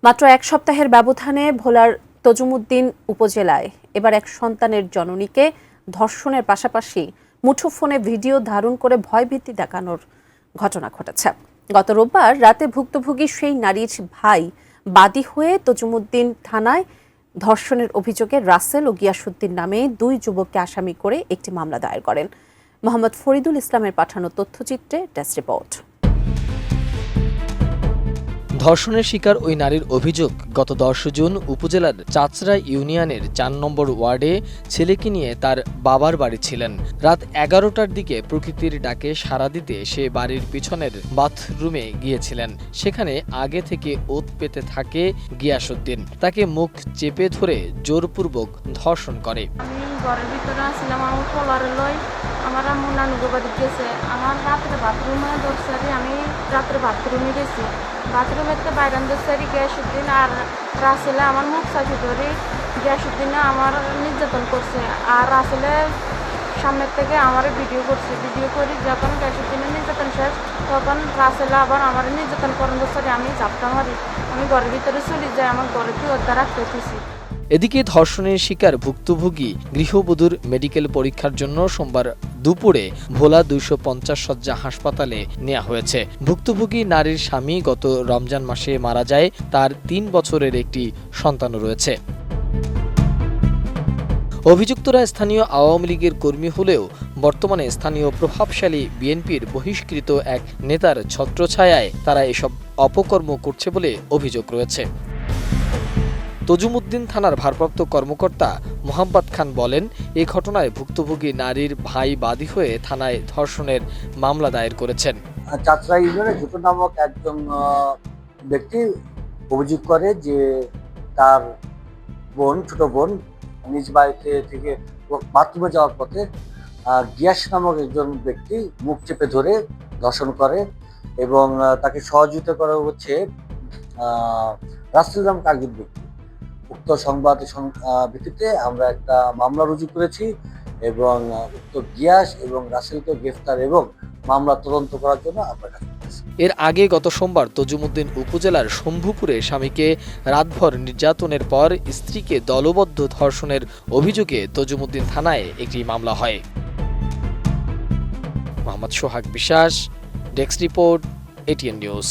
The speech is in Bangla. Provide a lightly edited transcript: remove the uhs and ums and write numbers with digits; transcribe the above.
মাত্র এক সপ্তাহের ব্যবধানে ভোলার তজুমুদ্দিন উপজেলায় এবার এক সন্তানের জননীকে ধর্ষণের পাশাপাশি মুঠোফোনে ভিডিও ধারণ করে ভয়ভীতি দেখানোর ঘটনা ঘটেছে। গত রোববার রাতে ভুক্তভোগী সেই নারীর ভাই বাদী হয়ে তজুমুদ্দিন থানায় ধর্ষণের অভিযোগে রাসেল ও গিয়াসউদ্দিন নামে দুই যুবককে আসামি করে একটি মামলা দায়ের করেন। মোহাম্মদ ফরিদুল ইসলামের পাঠানো তথ্যচিত্রে ডেস্ক রিপোর্ট। ধর্ষণের শিকার ওই নারীর অভিযোগ, গত 10 জুন উপজেলার চাচরা ইউনিয়নের 4 নম্বর ওয়ার্ডে ছেলেকে নিয়ে তার বাবার বাড়ি ছিলেন। রাত 11টার দিকে প্রকৃতির ডাকে সাড়া দিতে সে বাড়ির পিছনের বাথরুমে গিয়েছিলেন। সেখানে আগে থেকে ওত পেতে থাকে গিয়াসউদ্দিন। তাকে মুখ চেপে ধরে জোরপূর্বক ধর্ষণ করে। আমি ঘরের ভিতরে আসছিলাম, আমার পোলারে লই আমার আম্মু নানুকে বাড়ি গেছে। আমার রাত্রে বাথরুমে দরসারি, আমি রাত্রে বাথরুমে গেছি। বাথরুমের তো বাইরে দরসারি গিয়াসউদ্দিন আর রাসেলে আমার মুখ চাপি ধরে গিয়াসউদ্দিনে আমার নির্যাতন করছে। আর রাসেলে সামনের থেকে আমার ভিডিও করছে। ভিডিও করি যখন গিয়াসউদ্দিনের নির্যাতন শেষ, তখন রাসেলে আবার আমার নির্যাতন করেন দরসারি। আমি ঝাপটা মারি, আমি ঘরের ভিতরে চলে যাই, আমার ঘরে কি ওর দ্বারা পেতেছি। এদিকে ধর্ষণের শিকার ভুক্তভোগী গৃহবধূর মেডিকেল পরীক্ষার জন্য সোমবার দুপুরে ভোলা 250 শয্যা হাসপাতালে নেওয়া হয়েছে। ভুক্তভোগী নারীর স্বামী গত রমজান মাসে মারা যায়। তার 3 বছরের একটি সন্তানও রয়েছে। অভিযুক্তরা স্থানীয় আওয়ামী লীগের কর্মী হলেও বর্তমানে স্থানীয় প্রভাবশালী বিএনপির বহিষ্কৃত এক নেতার ছত্রছায়ায় তারা এসব অপকর্ম করছে বলে অভিযোগ রয়েছে। তজুমুদ্দিন থানার ভারপ্রাপ্ত কর্মকর্তা মোহাম্মদ খান বলেন, এই ঘটনায় ভুক্তভোগী নারীর ভাই বাদী হয়ে থানায় ধর্ষণের মামলা দায়ের করেছেন। চাচরা ইউনিয়নে ঝুটু নামক একজন ব্যক্তি অভিযোগ করে যে তার ছোট বোন নিজ বাড়িতে থেকে বাথরুমে যাওয়ার পথে গিয়াস নামক একজন ব্যক্তি মুখ চেপে ধরে ধর্ষণ করে এবং তাকে সহযোগিতা করা হচ্ছে রাসেল নামক একজন ব্যক্তি। উক্ত সংবাদ ভিত্তিতে আমরা একটা মামলা রুজু করেছি এবং উক্ত গিয়াস এবং রাসেলকে গ্রেফতার এবং মামলা তদন্ত করার জন্য আমরা কাজ করতেছি। এর আগে গত সোমবার তজুমুদ্দিন উপজেলার শম্ভুপুরে স্বামীকে রাতভর নির্যাতনের পর স্ত্রীকে দলবদ্ধ ধর্ষণের অভিযোগে তজুমুদ্দিন থানায় একটি মামলা হয়। মোহাম্মদ সোহাগ বিশ্বাস, ডেস্ক রিপোর্ট, এটিএন নিউজ।